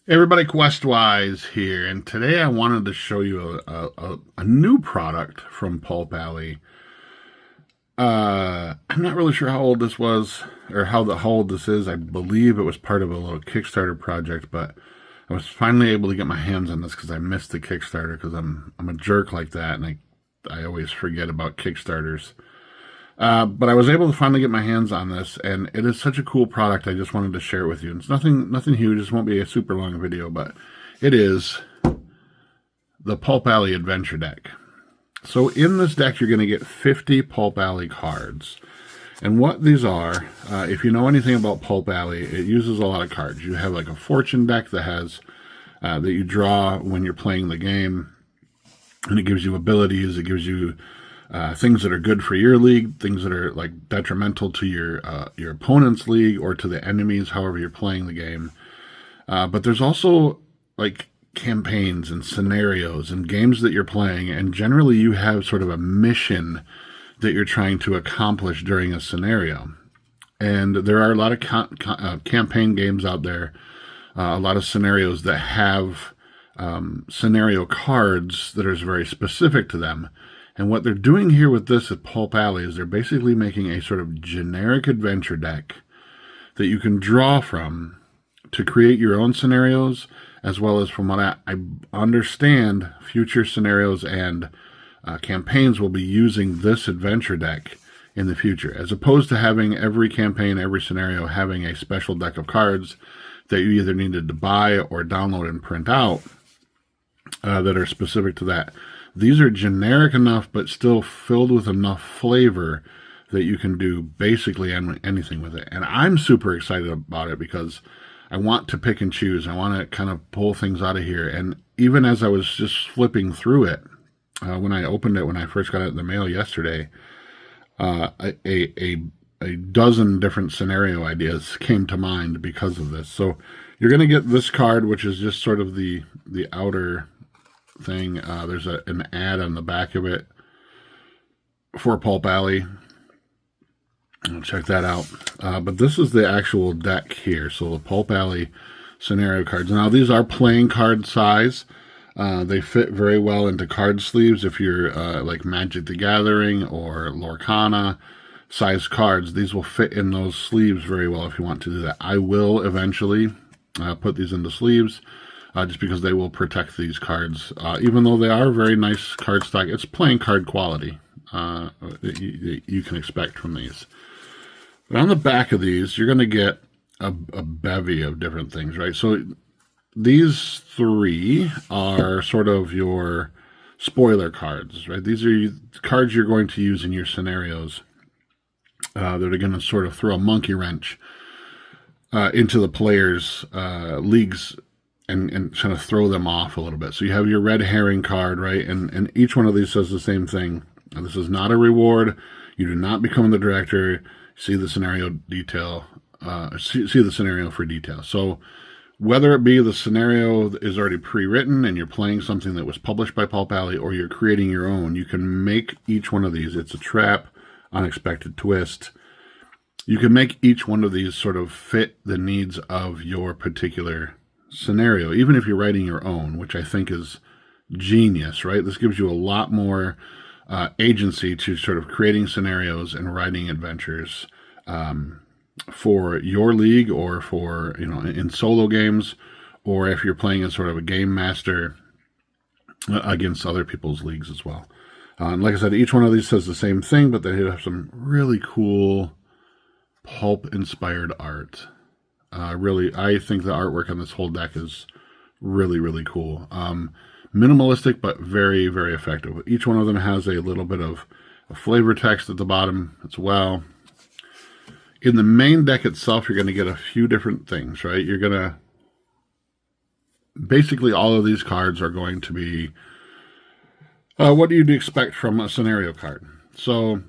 Hey everybody, Questwise here, and today I wanted to show you a new product from Pulp Alley. I'm not really sure how old this was, or how old this is. I believe it was part of a little Kickstarter project, but I was finally able to get my hands on this because I missed the Kickstarter because I'm a jerk like that, and I always forget about Kickstarters. But I was able to finally get my hands on this, and it is such a cool product. I just wanted to share it with you. It's nothing huge. This won't be a super long video, but it is the Pulp Alley Adventure Deck. So in this deck, you're going to get 50 Pulp Alley cards. And what these are, if you know anything about Pulp Alley, it uses a lot of cards. You have like a fortune deck that has that you draw when you're playing the game, and it gives you abilities. It gives you things that are good for your league, things that are like detrimental to your opponent's league or to the enemies, however you're playing the game. But there's also like campaigns and scenarios and games that you're playing, and generally you have sort of a mission that you're trying to accomplish during a scenario. And there are a lot of campaign games out there, a lot of scenarios that have scenario cards that are very specific to them. And what they're doing here with this at Pulp Alley is they're basically making a sort of generic adventure deck that you can draw from to create your own scenarios, as well as, from what I understand, future scenarios and campaigns will be using this adventure deck in the future, as opposed to having every campaign, every scenario having a special deck of cards that you either needed to buy or download and print out that are specific to that. These are generic enough, but still filled with enough flavor that you can do basically anything with it. And I'm super excited about it because I want to pick and choose. I want to kind of pull things out of here. And even as I was just flipping through it, when I opened it, when I first got it in the mail yesterday, a dozen different scenario ideas came to mind because of this. So you're going to get this card, which is just sort of the outer thing. There's an ad on the back of it for Pulp Alley. I'll check that out. But this is the actual deck here. So the Pulp Alley scenario cards. Now these are playing card size. They fit very well into card sleeves. If you're like Magic the Gathering or Lorcana size cards, these will fit in those sleeves very well if you want to do that. I will eventually put these into sleeves. Just because they will protect these cards. Even though they are very nice card stock, it's playing card quality you can expect from these. But on the back of these, you're going to get a bevy of different things, right? So these three are sort of your spoiler cards, right? These are cards you're going to use in your scenarios that are going to sort of throw a monkey wrench into the players' leagues and kind of throw them off a little bit. So you have your red herring card, right? And each one of these says the same thing. Now, this is not a reward. You do not become the director. See the scenario detail. See the scenario for detail. So whether it be the scenario is already pre-written and you're playing something that was published by Pulp Alley, or you're creating your own, you can make each one of these. It's a trap, unexpected twist. You can make each one of these sort of fit the needs of your particular scenario, even if you're writing your own, which I think is genius, right? This gives you a lot more agency to sort of creating scenarios and writing adventures for your league, or for, in solo games, or if you're playing as sort of a game master against other people's leagues as well. And like I said, each one of these says the same thing, but they have some really cool pulp-inspired art. Really, I think the artwork on this whole deck is really, really cool. Minimalistic, but very, very effective. Each one of them has a little bit of a flavor text at the bottom as well. In the main deck itself, you're going to get a few different things, right? You're going to... Basically, all of these cards are going to be... what do you expect from a scenario card? So...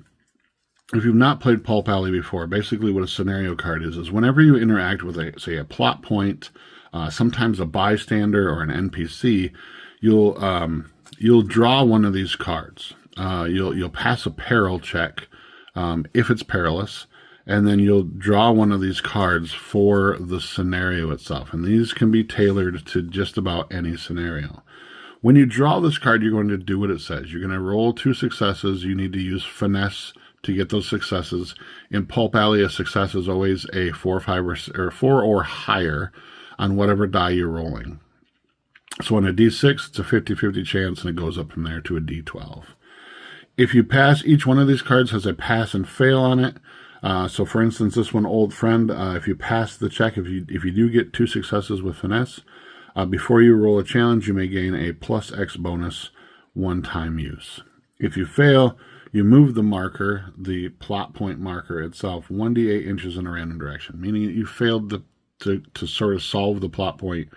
if you've not played Pulp Alley before, basically what a scenario card is whenever you interact with, say, a plot point, sometimes a bystander or an NPC, you'll draw one of these cards. You'll pass a peril check if it's perilous, and then you'll draw one of these cards for the scenario itself. And these can be tailored to just about any scenario. When you draw this card, you're going to do what it says. You're going to roll 2 successes. You need to use finesse to get those successes. In Pulp Alley, a success is always a 4, 5, or 4 or higher on whatever die you're rolling. So on a D6, it's a 50-50 chance, and it goes up from there to a D12. If you pass, each one of these cards has a pass and fail on it. So for instance, this one, Old Friend, if you pass the check, if you do get 2 successes with finesse, before you roll a challenge, you may gain a +X bonus one-time use. If you fail, you move the marker, the plot point marker itself, 1d8 inches in a random direction, meaning you failed to sort of solve the plot point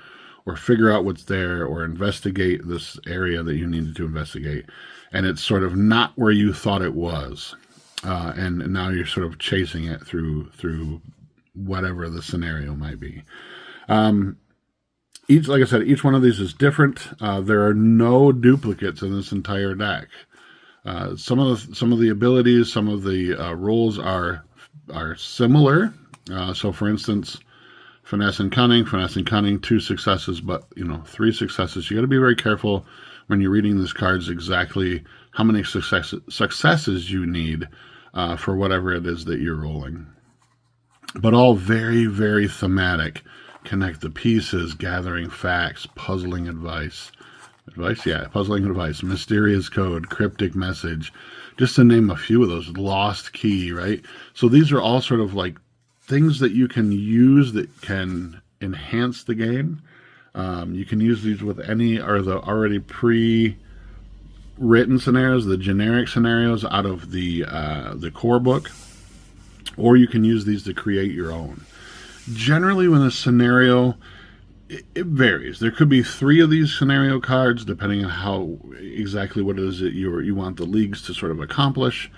or figure out what's there or investigate this area that you needed to investigate. And it's sort of not where you thought it was. And now you're sort of chasing it through whatever the scenario might be. Like I said, each one of these is different. There are no duplicates in this entire deck. Some of the abilities, some of the rules are similar. So, for instance, finesse and cunning, 2 successes, but 3 successes. You got to be very careful when you're reading these cards exactly how many successes you need for whatever it is that you're rolling. But all very, very thematic. Connect the pieces, gathering facts, puzzling advice. Puzzling advice, mysterious code, cryptic message, just to name a few of those, lost key, right? So these are all sort of like things that you can use that can enhance the game. You can use these with any or the already pre-written scenarios, the generic scenarios out of the core book, or you can use these to create your own. Generally, when a scenario, it varies. There could be 3 of these scenario cards, depending on how exactly what it is that you want the leagues to sort of accomplish.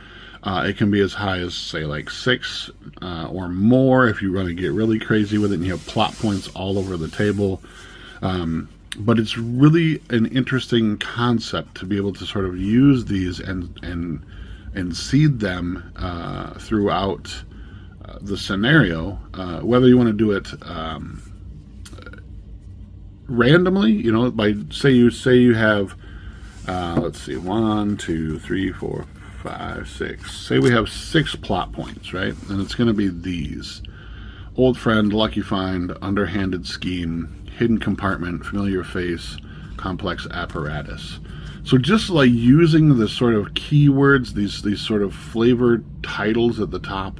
It can be as high as, say, like 6 or more if you want to get really crazy with it and you have plot points all over the table. But it's really an interesting concept to be able to sort of use these and seed them throughout the scenario, whether you want to do it randomly, by say you have let's see, 1, 2, 3, 4, 5, 6. Say we have 6 plot points, right? And it's going to be these: Old Friend, Lucky Find, Underhanded Scheme, Hidden Compartment, Familiar Face, Complex Apparatus. So just like using the sort of keywords, these sort of flavored titles at the top,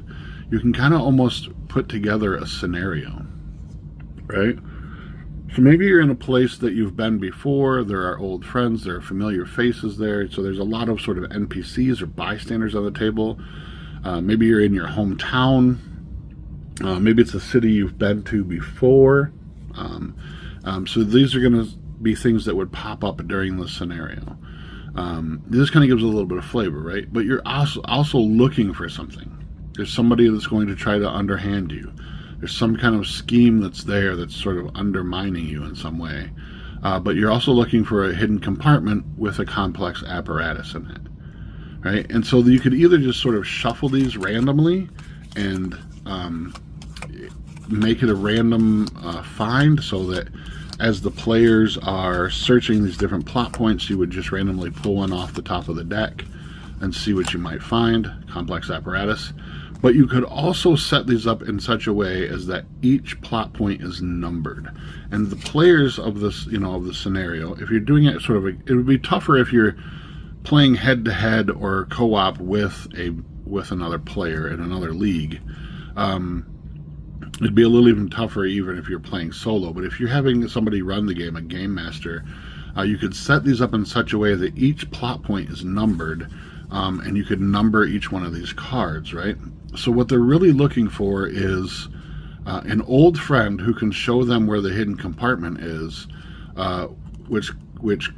you can kind of almost put together a scenario, right? So maybe you're in a place that you've been before. There are old friends. There are familiar faces there. So there's a lot of sort of NPCs or bystanders on the table. Maybe you're in your hometown. Maybe it's a city you've been to before. So these are going to be things that would pop up during the scenario. This kind of gives a little bit of flavor, right? But you're also looking for something. There's somebody that's going to try to underhand you. There's some kind of scheme that's there that's sort of undermining you in some way. But you're also looking for a hidden compartment with a complex apparatus in it, right? And so you could either just sort of shuffle these randomly and make it a random find, so that as the players are searching these different plot points, you would just randomly pull one off the top of the deck and see what you might find, complex apparatus. But you could also set these up in such a way as that each plot point is numbered. And the players of this, of the scenario, if you're doing it sort of, it would be tougher if you're playing head-to-head or co-op with another player in another league. It'd be a little even tougher even if you're playing solo. But if you're having somebody run the game, a game master, you could set these up in such a way that each plot point is numbered, and you could number each one of these cards, right? So what they're really looking for is an old friend who can show them where the hidden compartment is, which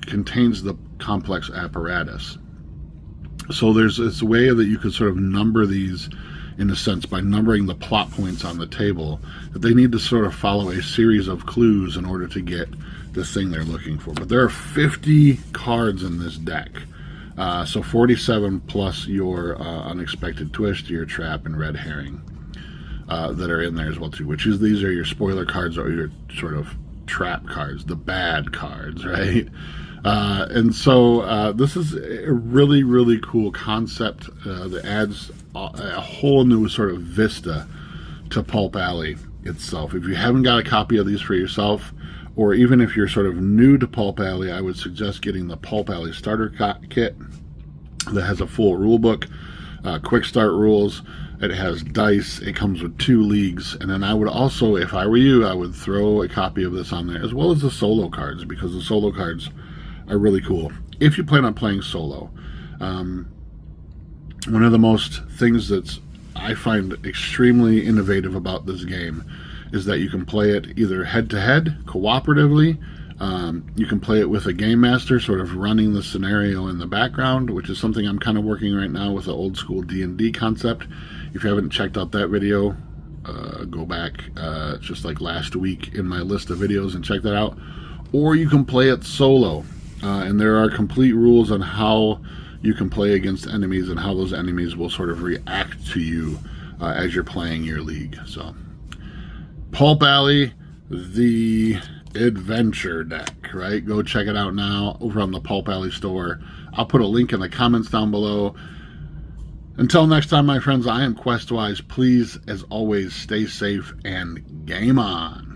contains the complex apparatus. So there's this way that you could sort of number these, in a sense, by numbering the plot points on the table, that they need to sort of follow a series of clues in order to get this thing they're looking for. But there are 50 cards in this deck. So 47 plus your unexpected twist, your trap, and red herring. that are in there as well too, which is these are your spoiler cards or your sort of trap cards, the bad cards, right? And so this is a really, really cool concept that adds a whole new sort of vista to Pulp Alley itself. If you haven't got a copy of these for yourself, or even if you're sort of new to Pulp Alley, I would suggest getting the Pulp Alley starter kit that has a full rule book, quick start rules. It has dice. It comes with 2 leagues. And then I would also, if I were you, I would throw a copy of this on there, as well as the solo cards, because the solo cards are really cool if you plan on playing solo. One of the most things that's I find extremely innovative about this game is that you can play it either head-to-head, cooperatively. You can play it with a game master sort of running the scenario in the background, which is something I'm kind of working right now with the old school D&D concept. If you haven't checked out that video, go back just like last week in my list of videos and check that out. Or you can play it solo, and there are complete rules on how you can play against enemies and how those enemies will sort of react to you as you're playing your league. So, Pulp Alley, the adventure deck, right? Go check it out now over on the Pulp Alley store. I'll put a link in the comments down below. Until next time, my friends, I am Questwise. Please, as always, stay safe and game on.